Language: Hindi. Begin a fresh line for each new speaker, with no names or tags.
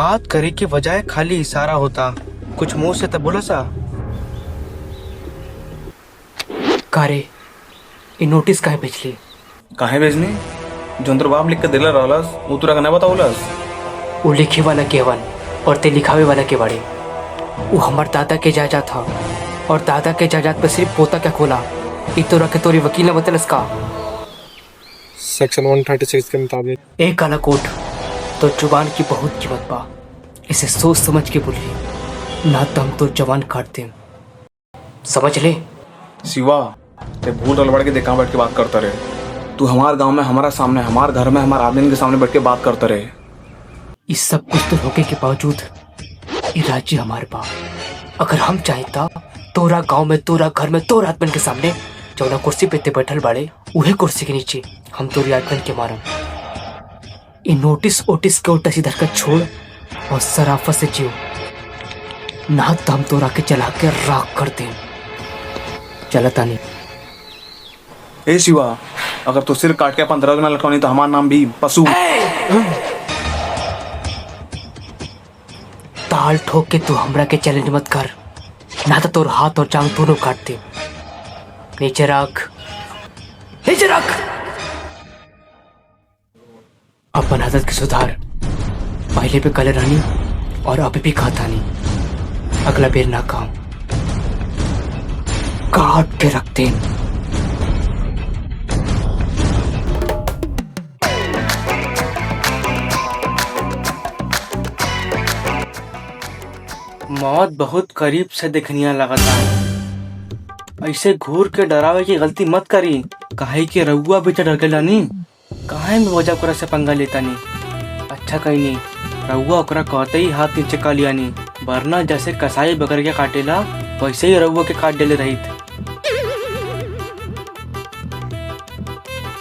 बात करे के बजाय खाली इशारा होता, कुछ मुंह से तब बोला सा।
कारे ये नोटिस काहे भेजली?
काहे भेजनी? जो तोर बाप लिख के दिला रहलस वो तोरा के ना बतावलस?
वो लिखे वाला केवन और ते लिखावे वाला के बारे। वो हमार दादा के जायदाद था और दादा के जायदाद पे सिर्फ पोता क्या खोला। ई तोरा के तोरी वकील ने बतलस का?
सेक्शन 136 के मुताबिक
एक काला कोट तो जुबान की बहुत कीमत बा, इसे सोच समझ के बोली, ना तो हम तो जवान काट दे, समझ ले।
शिवा, ते भूल रलबड़ के देखा बैठ के बात करता रहे। तू हमारे गांव में हमारा सामने, हमारे घर में हमारे आदमी के सामने बैठ के बात करता रहे।
इस सब कुछ तो होके के बावजूद ये राज्य हमारे बा। अगर हम चाहता तोरा गांव में, तोरा घर में, तोरा आदमी के सामने जौना कुर्सी पे ते बैठल बाड़े उहे कुर्सी के नीचे हम तोरी आदमी के मारम। ये नोटिस ओटिस के उल्टा सीधा कर छोड़ और सराफत से जियो, ना तो हम तोरा के चला के राख कर दे। चलता नहीं।
ए शिवा, अगर तू सिर काट के अपन दरवाजे में लटकानी तो हमारा नाम भी पशु।
ताल ठोक के तू हमरा के चैलेंज मत कर, ना तो तोर हाथ और जांग दोनों काट दे। नीचे रख, नीचे रख। अपन आदत की सुधार। पहले पे कले रहनी और अभी भी खाता नहीं। अगला बेर ना खाऊं, काट के रखते।
मौत बहुत करीब से देखनिया लगता है। ऐसे घूर के डरावे की गलती मत करी, काहे कि रउआ भी तो डर गया नी। काहे में वजह ओकरा से पंगा लेता नी? अच्छा कहीं नहीं, रउआ ओकरा कहते ही हाथ नीचे का लिया नी, वरना जैसे कसाई बकरिया काटेला वैसे ही रउआ के काट डेले रही।